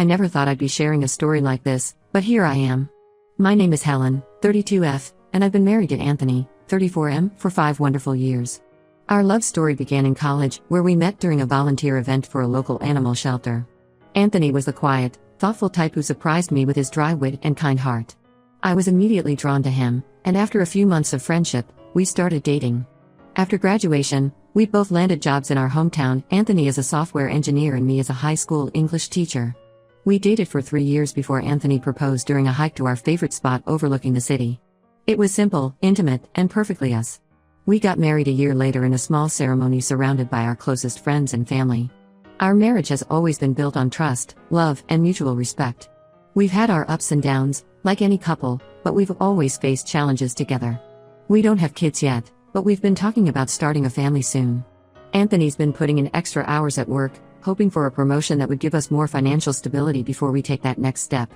I never thought I'd be sharing a story like this, but here I am. My name is Helen, 32F, and I've been married to Anthony, 34M, for 5 wonderful years. Our love story began in college, where we met during a volunteer event for a local animal shelter. Anthony was the quiet, thoughtful type who surprised me with his dry wit and kind heart. I was immediately drawn to him, and after a few months of friendship, we started dating. After graduation, we both landed jobs in our hometown, Anthony as a software engineer and me as a high school English teacher. We dated for 3 years before Anthony proposed during a hike to our favorite spot overlooking the city. It was simple, intimate, and perfectly us. We got married a year later in a small ceremony surrounded by our closest friends and family. Our marriage has always been built on trust, love, and mutual respect. We've had our ups and downs, like any couple, but we've always faced challenges together. We don't have kids yet, but we've been talking about starting a family soon. Anthony's been putting in extra hours at work, hoping for a promotion that would give us more financial stability before we take that next step.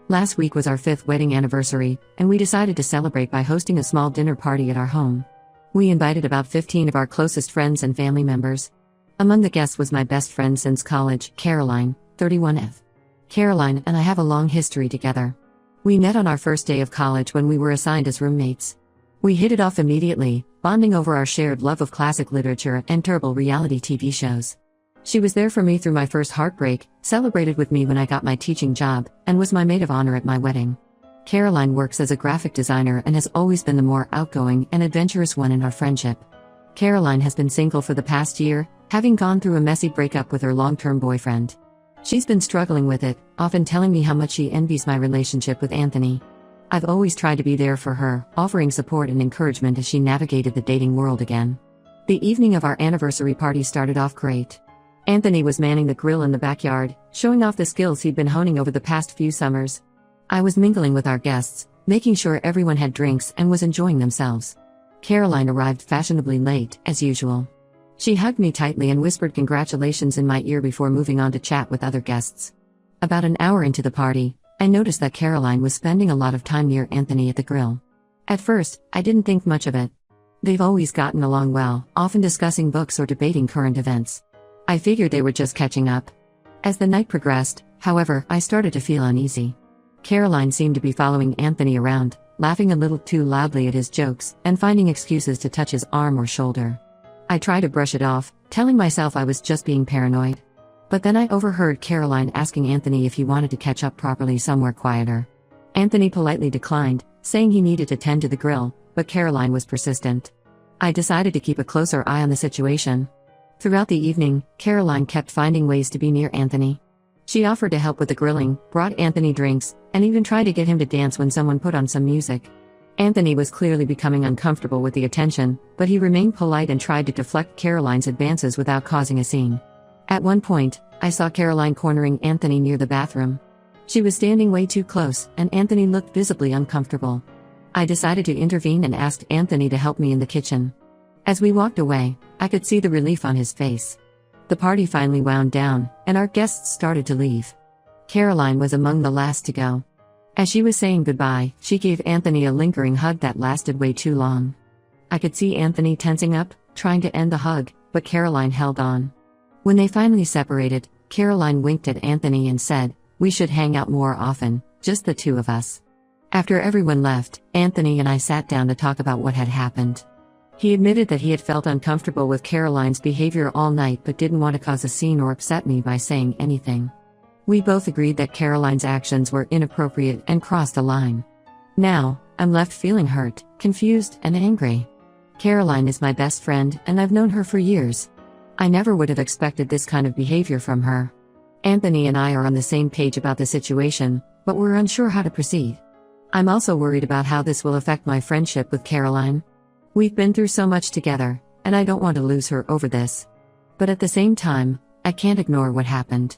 Last week was our 5th wedding anniversary, and we decided to celebrate by hosting a small dinner party at our home. We invited about 15 of our closest friends and family members. Among the guests was my best friend since college, Caroline, 31F. Caroline and I have a long history together. We met on our first day of college when we were assigned as roommates. We hit it off immediately, bonding over our shared love of classic literature and terrible reality TV shows. She was there for me through my first heartbreak, celebrated with me when I got my teaching job, and was my maid of honor at my wedding. Caroline works as a graphic designer and has always been the more outgoing and adventurous one in our friendship. Caroline has been single for the past year, having gone through a messy breakup with her long-term boyfriend. She's been struggling with it, often telling me how much she envies my relationship with Anthony. I've always tried to be there for her, offering support and encouragement as she navigated the dating world again. The evening of our anniversary party started off great. Anthony was manning the grill in the backyard, showing off the skills he'd been honing over the past few summers. I was mingling with our guests, making sure everyone had drinks and was enjoying themselves. Caroline arrived fashionably late, as usual. She hugged me tightly and whispered congratulations in my ear before moving on to chat with other guests. About an hour into the party, I noticed that Caroline was spending a lot of time near Anthony at the grill. At first, I didn't think much of it. They've always gotten along well, often discussing books or debating current events. I figured they were just catching up. As the night progressed, however, I started to feel uneasy. Caroline seemed to be following Anthony around, laughing a little too loudly at his jokes, and finding excuses to touch his arm or shoulder. I tried to brush it off, telling myself I was just being paranoid. But then I overheard Caroline asking Anthony if he wanted to catch up properly somewhere quieter. Anthony politely declined, saying he needed to tend to the grill, but Caroline was persistent. I decided to keep a closer eye on the situation. Throughout the evening, Caroline kept finding ways to be near Anthony. She offered to help with the grilling, brought Anthony drinks, and even tried to get him to dance when someone put on some music. Anthony was clearly becoming uncomfortable with the attention, but he remained polite and tried to deflect Caroline's advances without causing a scene. At one point, I saw Caroline cornering Anthony near the bathroom. She was standing way too close, and Anthony looked visibly uncomfortable. I decided to intervene and asked Anthony to help me in the kitchen. As we walked away, I could see the relief on his face. The party finally wound down, and our guests started to leave. Caroline was among the last to go. As she was saying goodbye, she gave Anthony a lingering hug that lasted way too long. I could see Anthony tensing up, trying to end the hug, but Caroline held on. When they finally separated, Caroline winked at Anthony and said, "We should hang out more often, just the two of us." After everyone left, Anthony and I sat down to talk about what had happened. He admitted that he had felt uncomfortable with Caroline's behavior all night but didn't want to cause a scene or upset me by saying anything. We both agreed that Caroline's actions were inappropriate and crossed a line. Now, I'm left feeling hurt, confused, and angry. Caroline is my best friend, and I've known her for years. I never would have expected this kind of behavior from her. Anthony and I are on the same page about the situation, but we're unsure how to proceed. I'm also worried about how this will affect my friendship with Caroline. We've been through so much together, and I don't want to lose her over this. But at the same time, I can't ignore what happened.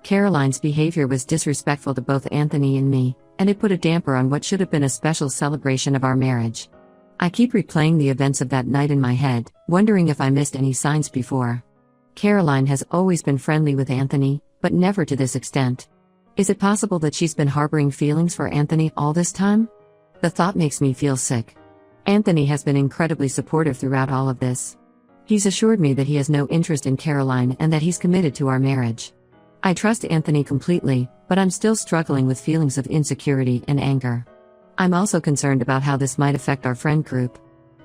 Caroline's behavior was disrespectful to both Anthony and me, and it put a damper on what should have been a special celebration of our marriage. I keep replaying the events of that night in my head, wondering if I missed any signs before. Caroline has always been friendly with Anthony, but never to this extent. Is it possible that she's been harboring feelings for Anthony all this time? The thought makes me feel sick. Anthony has been incredibly supportive throughout all of this. He's assured me that he has no interest in Caroline and that he's committed to our marriage. I trust Anthony completely, but I'm still struggling with feelings of insecurity and anger. I'm also concerned about how this might affect our friend group.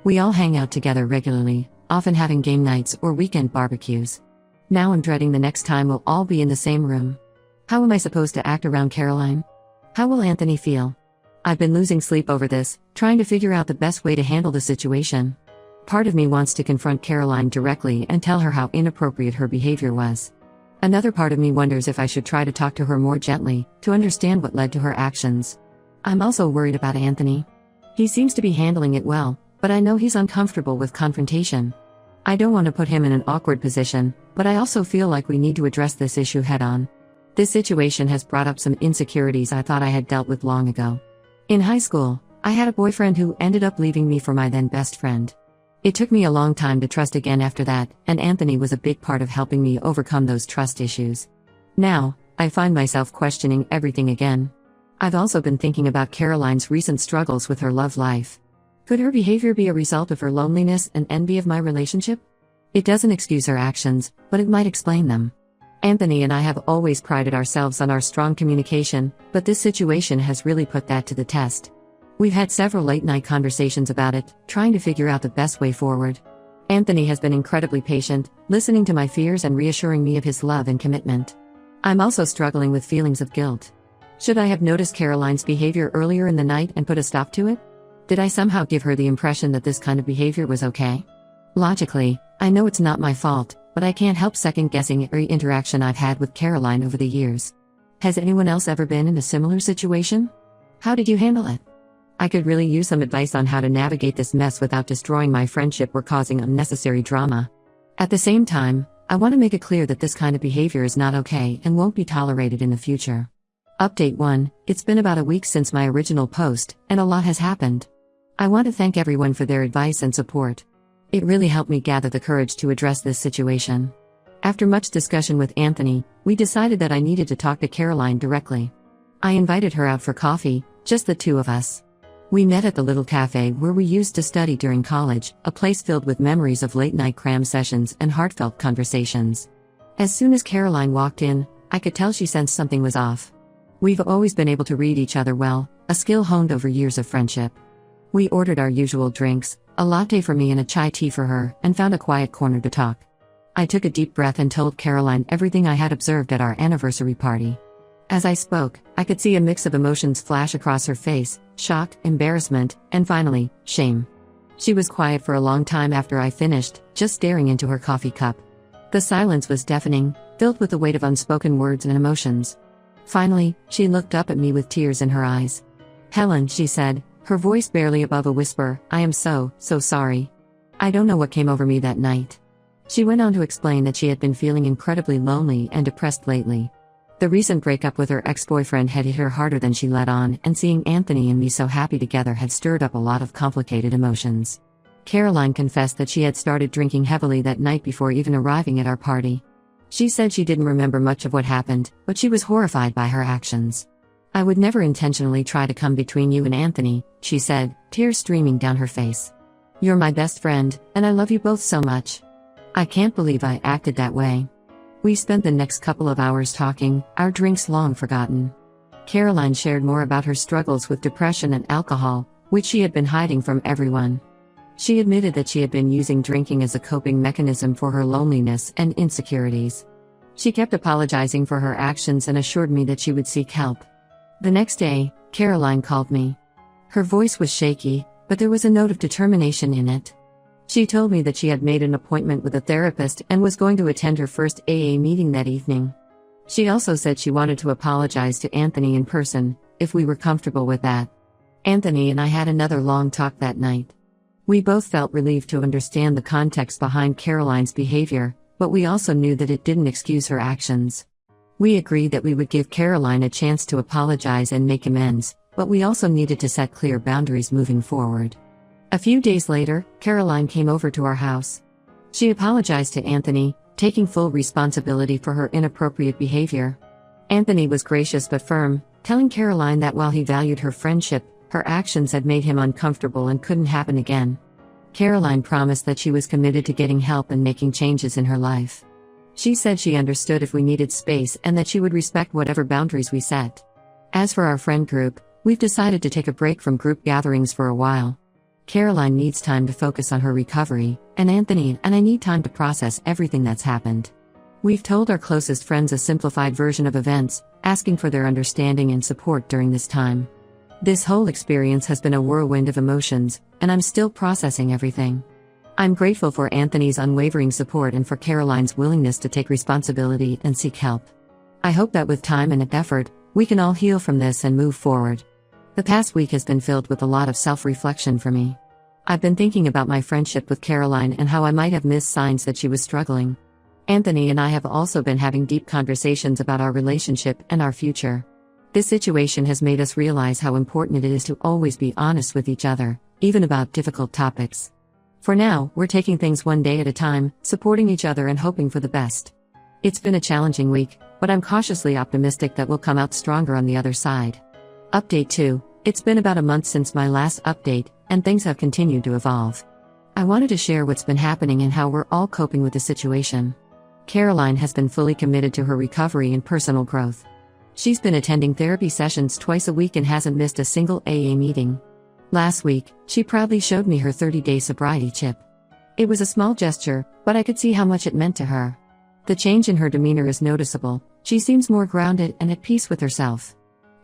We all hang out together regularly, often having game nights or weekend barbecues. Now I'm dreading the next time we'll all be in the same room. How am I supposed to act around Caroline? How will Anthony feel? I've been losing sleep over this, trying to figure out the best way to handle the situation. Part of me wants to confront Caroline directly and tell her how inappropriate her behavior was. Another part of me wonders if I should try to talk to her more gently, to understand what led to her actions. I'm also worried about Anthony. He seems to be handling it well, but I know he's uncomfortable with confrontation. I don't want to put him in an awkward position, but I also feel like we need to address this issue head-on. This situation has brought up some insecurities I thought I had dealt with long ago. In high school, I had a boyfriend who ended up leaving me for my then best friend. It took me a long time to trust again after that, and Anthony was a big part of helping me overcome those trust issues. Now, I find myself questioning everything again. I've also been thinking about Caroline's recent struggles with her love life. Could her behavior be a result of her loneliness and envy of my relationship? It doesn't excuse her actions, but it might explain them. Anthony and I have always prided ourselves on our strong communication, but this situation has really put that to the test. We've had several late-night conversations about it, trying to figure out the best way forward. Anthony has been incredibly patient, listening to my fears and reassuring me of his love and commitment. I'm also struggling with feelings of guilt. Should I have noticed Caroline's behavior earlier in the night and put a stop to it? Did I somehow give her the impression that this kind of behavior was okay? Logically, I know it's not my fault, but I can't help second-guessing every interaction I've had with Caroline over the years. Has anyone else ever been in a similar situation? How did you handle it? I could really use some advice on how to navigate this mess without destroying my friendship or causing unnecessary drama. At the same time, I want to make it clear that this kind of behavior is not okay and won't be tolerated in the future. Update 1: It's been about a week since my original post, and a lot has happened. I want to thank everyone for their advice and support. It really helped me gather the courage to address this situation. After much discussion with Anthony, we decided that I needed to talk to Caroline directly. I invited her out for coffee, just the two of us. We met at the little cafe where we used to study during college, a place filled with memories of late-night cram sessions and heartfelt conversations. As soon as Caroline walked in, I could tell she sensed something was off. We've always been able to read each other well, a skill honed over years of friendship. We ordered our usual drinks, a latte for me and a chai tea for her, and found a quiet corner to talk. I took a deep breath and told Caroline everything I had observed at our anniversary party. As I spoke, I could see a mix of emotions flash across her face: shock, embarrassment, and finally, shame. She was quiet for a long time after I finished, just staring into her coffee cup. The silence was deafening, filled with the weight of unspoken words and emotions. Finally, she looked up at me with tears in her eyes. "Helen," she said, her voice barely above a whisper, "I am so sorry. I don't know what came over me that night." She went on to explain that she had been feeling incredibly lonely and depressed lately. The recent breakup with her ex-boyfriend had hit her harder than she let on, and seeing Anthony and me so happy together had stirred up a lot of complicated emotions. Caroline confessed that she had started drinking heavily that night before even arriving at our party. She said she didn't remember much of what happened, but she was horrified by her actions. "I would never intentionally try to come between you and Anthony," she said, tears streaming down her face. "You're my best friend, and I love you both so much. I can't believe I acted that way." We spent the next couple of hours talking, our drinks long forgotten. Caroline shared more about her struggles with depression and alcohol, which she had been hiding from everyone. She admitted that she had been using drinking as a coping mechanism for her loneliness and insecurities. She kept apologizing for her actions and assured me that she would seek help. The next day, Caroline called me. Her voice was shaky, but there was a note of determination in it. She told me that she had made an appointment with a therapist and was going to attend her first AA meeting that evening. She also said she wanted to apologize to Anthony in person, if we were comfortable with that. Anthony and I had another long talk that night. We both felt relieved to understand the context behind Caroline's behavior, but we also knew that it didn't excuse her actions. We agreed that we would give Caroline a chance to apologize and make amends, but we also needed to set clear boundaries moving forward. A few days later, Caroline came over to our house. She apologized to Anthony, taking full responsibility for her inappropriate behavior. Anthony was gracious but firm, telling Caroline that while he valued her friendship, her actions had made him uncomfortable and couldn't happen again. Caroline promised that she was committed to getting help and making changes in her life. She said she understood if we needed space and that she would respect whatever boundaries we set. As for our friend group, we've decided to take a break from group gatherings for a while. Caroline needs time to focus on her recovery, and Anthony and I need time to process everything that's happened. We've told our closest friends a simplified version of events, asking for their understanding and support during this time. This whole experience has been a whirlwind of emotions, and I'm still processing everything. I'm grateful for Anthony's unwavering support and for Caroline's willingness to take responsibility and seek help. I hope that with time and effort, we can all heal from this and move forward. The past week has been filled with a lot of self-reflection for me. I've been thinking about my friendship with Caroline and how I might have missed signs that she was struggling. Anthony and I have also been having deep conversations about our relationship and our future. This situation has made us realize how important it is to always be honest with each other, even about difficult topics. For now, we're taking things one day at a time, supporting each other and hoping for the best. It's been a challenging week, but I'm cautiously optimistic that we'll come out stronger on the other side. Update 2. It's been about a month since my last update, and things have continued to evolve. I wanted to share what's been happening and how we're all coping with the situation. Caroline has been fully committed to her recovery and personal growth. She's been attending therapy sessions twice a week and hasn't missed a single AA meeting. Last week, she proudly showed me her 30-day sobriety chip. It was a small gesture, but I could see how much it meant to her. The change in her demeanor is noticeable. She seems more grounded and at peace with herself.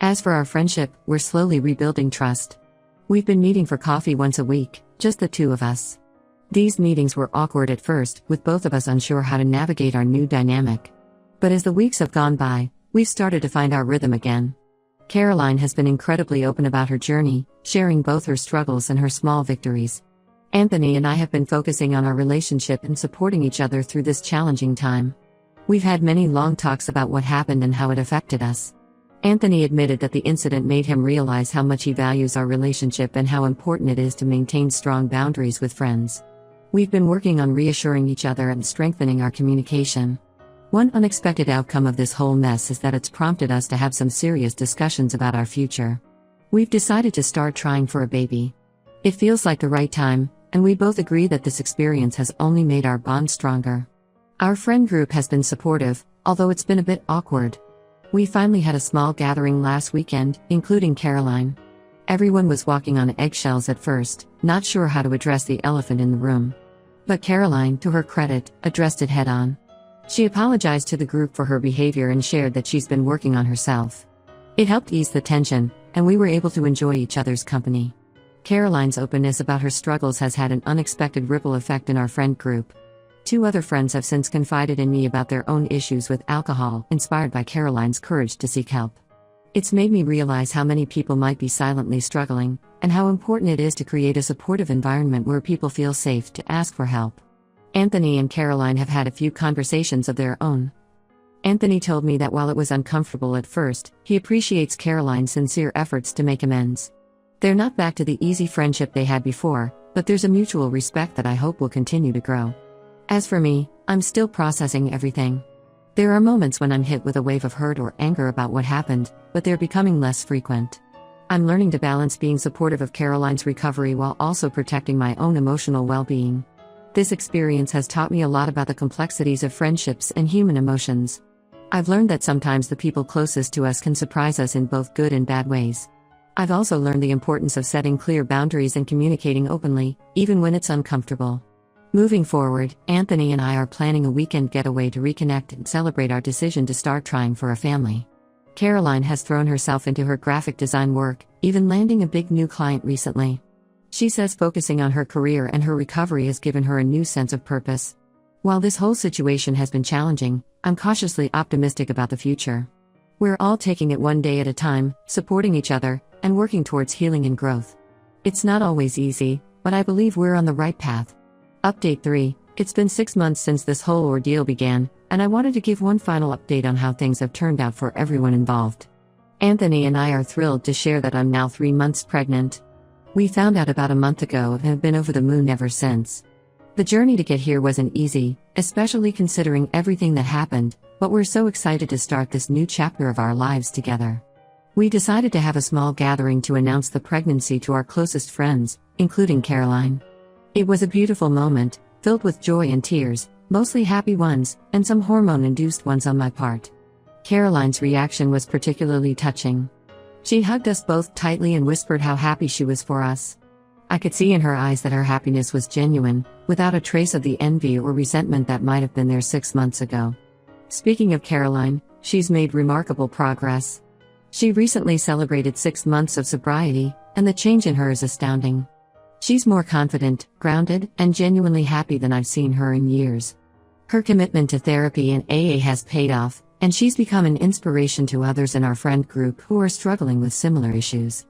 As for our friendship, we're slowly rebuilding trust. We've been meeting for coffee once a week, just the two of us. These meetings were awkward at first, with both of us unsure how to navigate our new dynamic. But as the weeks have gone by, we've started to find our rhythm again. Caroline has been incredibly open about her journey, sharing both her struggles and her small victories. Anthony and I have been focusing on our relationship and supporting each other through this challenging time. We've had many long talks about what happened and how it affected us. Anthony admitted that the incident made him realize how much he values our relationship and how important it is to maintain strong boundaries with friends. We've been working on reassuring each other and strengthening our communication. One unexpected outcome of this whole mess is that it's prompted us to have some serious discussions about our future. We've decided to start trying for a baby. It feels like the right time, and we both agree that this experience has only made our bond stronger. Our friend group has been supportive, although it's been a bit awkward. We finally had a small gathering last weekend, including Caroline. Everyone was walking on eggshells at first, not sure how to address the elephant in the room. But Caroline, to her credit, addressed it head-on. She apologized to the group for her behavior and shared that she's been working on herself. It helped ease the tension, and we were able to enjoy each other's company. Caroline's openness about her struggles has had an unexpected ripple effect in our friend group. 2 other friends have since confided in me about their own issues with alcohol, inspired by Caroline's courage to seek help. It's made me realize how many people might be silently struggling, and how important it is to create a supportive environment where people feel safe to ask for help. Anthony and Caroline have had a few conversations of their own. Anthony told me that while it was uncomfortable at first, he appreciates Caroline's sincere efforts to make amends. They're not back to the easy friendship they had before, but there's a mutual respect that I hope will continue to grow. As for me, I'm still processing everything. There are moments when I'm hit with a wave of hurt or anger about what happened, but they're becoming less frequent. I'm learning to balance being supportive of Caroline's recovery while also protecting my own emotional well-being. This experience has taught me a lot about the complexities of friendships and human emotions. I've learned that sometimes the people closest to us can surprise us in both good and bad ways. I've also learned the importance of setting clear boundaries and communicating openly, even when it's uncomfortable. Moving forward, Anthony and I are planning a weekend getaway to reconnect and celebrate our decision to start trying for a family. Caroline has thrown herself into her graphic design work, even landing a big new client recently. She says focusing on her career and her recovery has given her a new sense of purpose. While this whole situation has been challenging, I'm cautiously optimistic about the future. We're all taking it one day at a time, supporting each other, and working towards healing and growth. It's not always easy, but I believe we're on the right path. Update 3. It's been 6 months since this whole ordeal began, and I wanted to give one final update on how things have turned out for everyone involved. Anthony and I are thrilled to share that I'm now 3 months pregnant. We found out about a month ago and have been over the moon ever since. The journey to get here wasn't easy, especially considering everything that happened, but we're so excited to start this new chapter of our lives together. We decided to have a small gathering to announce the pregnancy to our closest friends, including Caroline. It was a beautiful moment, filled with joy and tears, mostly happy ones, and some hormone-induced ones on my part. Caroline's reaction was particularly touching. She hugged us both tightly and whispered how happy she was for us. I could see in her eyes that her happiness was genuine, without a trace of the envy or resentment that might have been there 6 months ago. Speaking of Caroline, she's made remarkable progress. She recently celebrated 6 months of sobriety, and the change in her is astounding. She's more confident, grounded, and genuinely happy than I've seen her in years. Her commitment to therapy and AA has paid off, and she's become an inspiration to others in our friend group who are struggling with similar issues.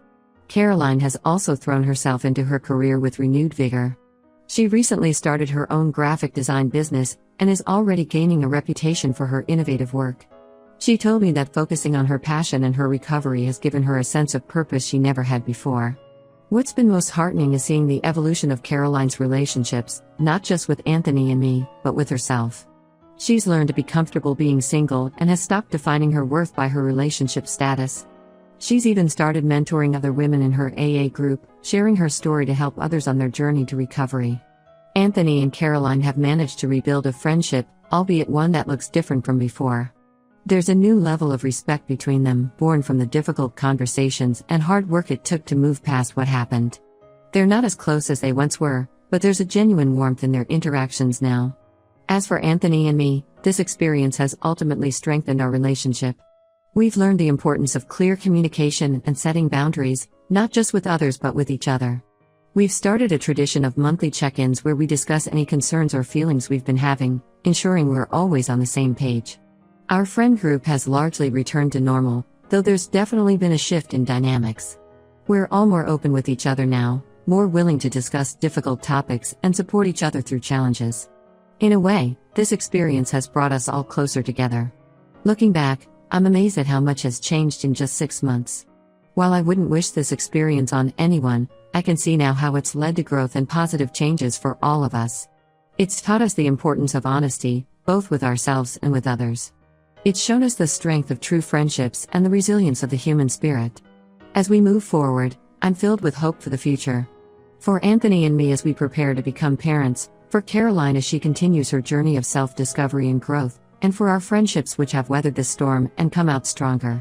Caroline has also thrown herself into her career with renewed vigor. She recently started her own graphic design business and is already gaining a reputation for her innovative work. She told me that focusing on her passion and her recovery has given her a sense of purpose she never had before. What's been most heartening is seeing the evolution of Caroline's relationships, not just with Anthony and me, but with herself. She's learned to be comfortable being single and has stopped defining her worth by her relationship status. She's even started mentoring other women in her AA group, sharing her story to help others on their journey to recovery. Anthony and Caroline have managed to rebuild a friendship, albeit one that looks different from before. There's a new level of respect between them, born from the difficult conversations and hard work it took to move past what happened. They're not as close as they once were, but there's a genuine warmth in their interactions now. As for Anthony and me, this experience has ultimately strengthened our relationship. We've learned the importance of clear communication and setting boundaries, not just with others but with each other. We've started a tradition of monthly check-ins where we discuss any concerns or feelings we've been having, ensuring we're always on the same page. Our friend group has largely returned to normal, though there's definitely been a shift in dynamics. We're all more open with each other now, more willing to discuss difficult topics and support each other through challenges. In a way, this experience has brought us all closer together. Looking back, I'm amazed at how much has changed in just 6 months. While I wouldn't wish this experience on anyone, I can see now how it's led to growth and positive changes for all of us. It's taught us the importance of honesty, both with ourselves and with others. It's shown us the strength of true friendships and the resilience of the human spirit. As we move forward, I'm filled with hope for the future. For Anthony and me as we prepare to become parents, for Caroline as she continues her journey of self-discovery and growth, and for our friendships which have weathered this storm and come out stronger.